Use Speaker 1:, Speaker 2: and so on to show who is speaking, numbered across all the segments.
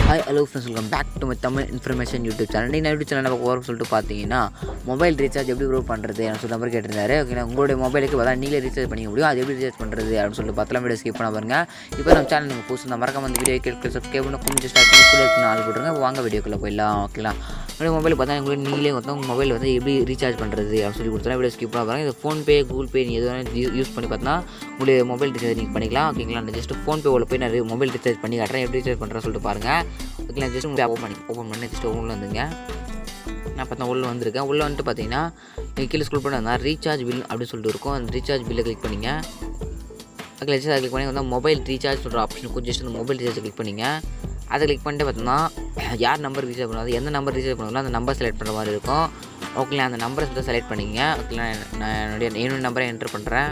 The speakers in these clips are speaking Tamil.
Speaker 1: Hi hello friends, welcome back to my Tamil information YouTube channel. நீங்கள் யூடியூப் சேனல் நம்ம போகிறோம் சொல்லிட்டு பார்த்தீங்கன்னா மொபைல் ரீசார்ஜ் எப்படி ப்ரூவ் பண்ணுறது அப்படின்னு சொல்லி நம்பர் கேட்டிருந்தாரு. ஓகேங்களா, உங்களுடைய மொபைலுக்கு பார்த்தா நீங்களே ரீசார்ஜ் பண்ணிக்க முடியும். அது எப்படி ரீசார்ஜ் பண்ணுறது அப்படின்னு சொல்லிட்டு 10 வீடியோ ஸ்கிப் பண்ண பாருங்க. இப்போ நம்ம சேனல் நீங்கள் புதுசு இந்த மறக்காம அந்த வீடியோ கேட்க சப்ஸ்கிரைப் பண்ணி கொஞ்சம் ஸ்டார்ட் பண்ணி கூட ஆள் போட்டுருங்க. வாங்க வீடியோக்குள்ளே போயிடலாம். ஓகேங்களா, உங்களுடைய மொபைல் பார்த்தா உங்களுக்கு நீங்களே வந்து உங்கள் மொபைல் வந்து எப்படி ரீசார்ஜ் பண்ணுறது அப்படின்னு சொல்லி கொடுத்தா வீடியோ ஸ்கிப் பண்ண பாருங்க. இது ஃபோன்பே, கூகுள் பே எது வேணாலும் யூஸ் பண்ணி பார்த்தா உங்களுடைய மொபைல் ரீசார்ஜ் நீங்கள் பண்ணிக்கலாம். ஓகேங்களா, நான் ஜஸ்ட் ஃபோன்பே உள்ள போய் நான் மொபைல் ரீசார்ஜ் பண்ணி காட்டுறேன். எப்படி ரீசார்ஜ் பண்ணுறேன் சொல்லிட்டு பாருங்கள். ஓகேங்களா, ஜஸ்ட் ஓப்பன் பண்ணி ஜஸ்ட் உள்ளே வந்துங்க. நான் பார்த்தா உள்ளே வந்திருக்கேன். உள்ளே வந்துட்டு பார்த்தீங்கன்னா நீங்கள் கீழே ஸ்க்ரோல் பண்ணி ரீசார்ஜ் பில் அப்படின்னு சொல்லிட்டு இருக்கும். அந்த ரீசார்ஜ் பில்லை கிளிக் பண்ணிங்க. அதில் ஜஸ்ட் அதை கிளிக் பண்ணி வந்து மொபைல் ரீசார்ஜ் சொல்கிற ஆப்ஷனுக்கும் ஜஸ்ட் அந்த மொபைல் ரீசார்ஜ் கிளிக் பண்ணிங்க. அதை கிளிக் பண்ணிட்டு பார்த்தோம்னா யார் நம்பர் ரீசார்ஜ் பண்ணாது, எந்த நம்பர் ரீசார்ஜ் பண்ணாலும் அந்த நம்பர் செலக்ட் பண்ணுற மாதிரி இருக்கும். ஓகேங்களா, அந்த நம்பரை மட்டும் செலக்ட் பண்ணிங்க. ஓகேங்களா, நான் என்னுடைய நம்பரை என்ட்ரு பண்ணுறேன்.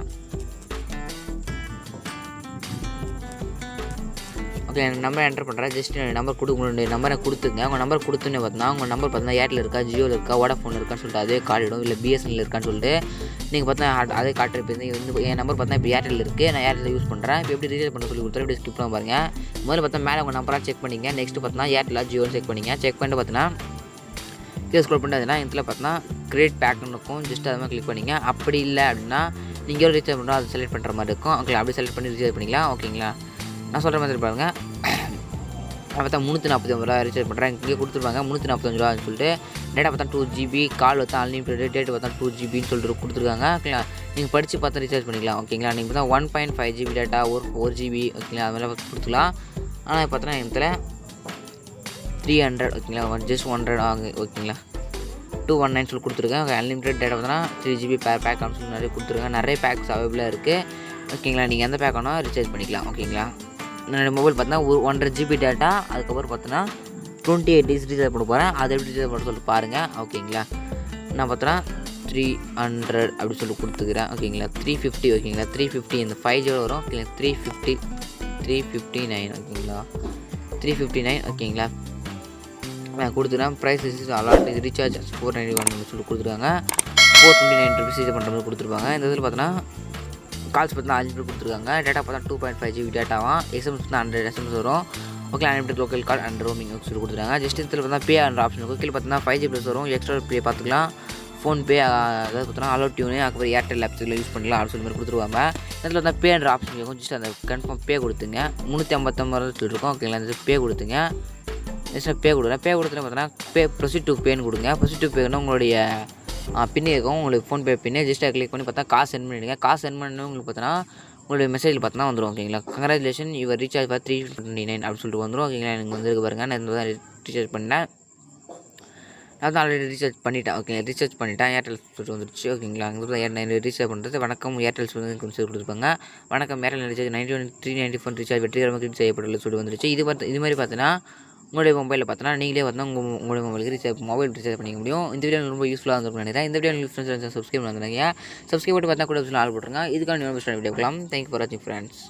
Speaker 1: ஓகே, என் நம்பரை என்ட்ரு பண்ணுறேன். ஜஸ்ட் நம்பர் உங்களுடைய நம்பரை கொடுத்துங்க. உங்கள் நம்பர் கொடுத்துன்னு பார்த்தீங்கன்னா உங்கள் நம்பர் பார்த்தீங்கன்னா ஏர்டெல் இருக்கா, ஜியோவில் இருக்கா, வோடாஃபோன் இருக்கான்னு சொல்லிட்டு அதே காட்டிடும். இல்லை பிஎஸ்என்எல் இருக்கான்னு சொல்லிட்டு நீங்கள் பார்த்தா அதே காட்டுறது. என் நம்பர் பார்த்தா இப்போ ஏர்டெல் இருக்குது, நான் ஏர்டெல் யூஸ் பண்ணுறேன். இப்போ எப்படி ரீசார்ஜ் பண்ண சொல்லி கொடுத்தா இப்படி ஸ்கிப் பண்ண பாருங்க. முதல்ல பார்த்தா மேலே உங்கள் நம்பராக செக் பண்ணிங்க. நெக்ஸ்ட்டு பார்த்தீங்கன்னா ஏர்டெல்லா ஜியோன்னு செக் பண்ணிங்க. செக் பண்ணிட்டு பார்த்தீங்கன்னா கீழே ஸ்க்ரோல் பண்ணிட்டு இதில் பார்த்தீங்கன்னா கிரியேட் பேக்னு இருக்கும். ஜஸ்ட் அது மாதிரி கிளிக் பண்ணிங்க. அப்படி இல்லை அப்படின்னா நீங்கள் ரீசார்ஜ் பண்ணுறோம் அதை செலக்ட் பண்ணுற மாதிரி இருக்கும். ஓகே, அப்படி செலக்ட் பண்ணி ரீசார்ஜ் பண்ணிக்கலாம். ஓகேங்களா, நான் சொல்கிற மாதிரி பாருங்கள். பார்த்தா 349 ரூபா ரீசார்ஜ் பண்ணுறேன். இங்கே கொடுத்துருப்பாங்க 345 ரூபான்னு சொல்லிட்டு. டேட்டா பார்த்தா 2GB, கால் பார்த்தா அன்லிமிட்டட், டேட் பார்த்தா 2GBன்னு சொல்லிட்டு கொடுத்துருக்காங்க. ஓகேங்களா, நீங்கள் படித்து பார்த்தா ரீசார்ஜ் பண்ணிக்கலாம். ஓகேங்களா, நீங்கள் பார்த்தா 1.5GB டேட்டா, 1GB. ஓகேங்களா, அது மாதிரி கொடுத்துக்கலாம். ஆனால் பார்த்தோன்னா இதில் 300. ஓகேங்களா, ஜஸ்ட் 100 ஆகுங்க. ஓகேங்களா, 219 சொல்லி கொடுத்துருக்கேன். ஓகே, அன்லிமிட்டட் டேட்டா பார்த்தோன்னா 3GB பேக் அப்படின்னு சொல்லி நிறைய கொடுத்துருக்காங்க. நிறைய பேக்ஸ் அவைலபிளாக இருக்குது. ஓகேங்களா, நீங்கள் எந்த பேக் வேணால் ரீசார்ஜ் பண்ணிக்கலாம். ஓகேங்களா, என்னோடய மொபைல் பார்த்தீங்கன்னா 1.5GB டேட்டா, அதுக்கப்புறம் பார்த்தீங்கன்னா 28 days ரீசார்ஜ் பண்ண போகிறேன். அதை எப்படி ரீசார்ஜ் பண்ண சொல்லிட்டு பாருங்கள். ஓகேங்களா, நான் பார்த்தோன்னா 300 அப்படி சொல்லி கொடுத்துக்கிறேன். ஓகேங்களா, 350. ஓகேங்களா, 350 இந்த 5G வரும். ஓகேங்களா, 359. ஓகேங்களா, 359. ஓகேங்களா, நான் கொடுத்துக்கிறேன். ப்ரைஸ் அலாட் இது ரீசார்ஜ் 491 சொல்லி கொடுத்துருக்காங்க. 429 rupees ரீசார்ஜ் பண்ணுற மாதிரி கொடுத்துருப்பாங்க. இந்த இதில் பார்த்தோன்னா கால்ஸ் பார்த்தீங்கன்னா 5 கொடுத்துருக்காங்க. டேட்டா பார்த்தா 2.5GB டேட்டாவாம். எஸ்எம்எஸ் பார்த்தா 100 SMS வரும். Okay, unlimited local call and roaming சொல்லி கொடுத்துருக்காங்க. ஜஸ்ட் இதில் பார்த்தா பே அண்ட் ஆப்ஷன் இருக்கும். கீழே பார்த்தீங்கன்னா 5G+ வரும். எக்ஸ்ட்ரா பே பார்த்துக்கலாம். ஃபோன்பே அதாவது பார்த்தோன்னா அலோ டியூனு, அதுக்கப்புறம் ஏர்டெல் ஆப்ஸில் யூஸ் பண்ணலாம் அப்படின்னு சொல்லி மாதிரி கொடுத்துருவாங்க. இதில் பார்த்தா பே அண்ட் ஆப்ஷன் இருக்கும். ஜஸ்ட் அந்த கன்ஃபார்ம் பே கொடுத்துங்க. 359 சொல்லியிருக்கோம். ஓகேங்களா, அந்த பே கொடுத்துங்க. ஜஸ்ட் பே கொடுக்குறேன். பே கொடுத்துட்டு பார்த்தோன்னா ப்ரொசீட் டு பேன்னு கொடுங்க. ப்ரொசீட் டு பேன்னா உங்களுடைய பின்னே இருக்கும். உங்களுக்கு ஃபோன்பே பின்னே ஜஸ்ட் கிளிக் பண்ணி பார்த்தா காசு சென்ட் பண்ணிவிடுங்க. காசு சென்ட் பண்ணி உங்களுக்கு பார்த்தோன்னா உங்களுடைய மெசேஜில் பார்த்தோன்னா வந்துடும். ஓகேங்களா, கங்க்ராச்சுலேஷன் யுவர் ரீசார்ஜ் ஃபார் 329 அப்படின்னு சொல்லிட்டு வந்துடும். ஓகேங்களா, எனக்கு வந்துருக்கு பாருங்கள். நான் இந்த தான் ரீசார்ஜ் பண்ணேன். நான் தான் ஆல்ரெடி ரீசார்ஜ் பண்ணிட்டேன். ஓகே, ரீசார்ஜ் பண்ணிட்டேன். ஏர்டெல் சொல்லிட்டு வந்துருச்சு. ஓகேங்களா, அங்கே ரீசார்ஜ் பண்ணுறது வணக்கம் ஏர்டெல் சொல்லி கொஞ்சம் கொடுத்துருப்பாங்க. வணக்கம் ஏர்டெல் ரீசார்ஜ் 394 ரீசார்ஜ் வெற்றிகரமாக கிளிக் செய்யப்பட்டுள்ள சொல்லி வந்துருச்சு. இது மாதிரி பார்த்தீங்கன்னா உங்களுடைய மொபைலில் பார்த்தோன்னா நீங்களே வந்து உங்களுடைய மொபைலுக்கு மொபைல் ரீசார்ஜ் பண்ணிக்க முடியும். இந்த வீடியோ ரொம்ப யூஸ்ஃபுல்லாக இருந்திருக்கும் நினைக்கிறேன். இந்த வீடியோ சப்ஸ்கிரைப் பண்ணுறாங்க. சப்ஸ்கிரைப் பண்ணி பார்த்தா கூட ஆள் போட்டுருங்க. இதுக்கான வீடியோ பார்க்கலாம். தேங்க்யூ ஃபார் வாட்சிங் ஃப்ரெண்ட்ஸ்.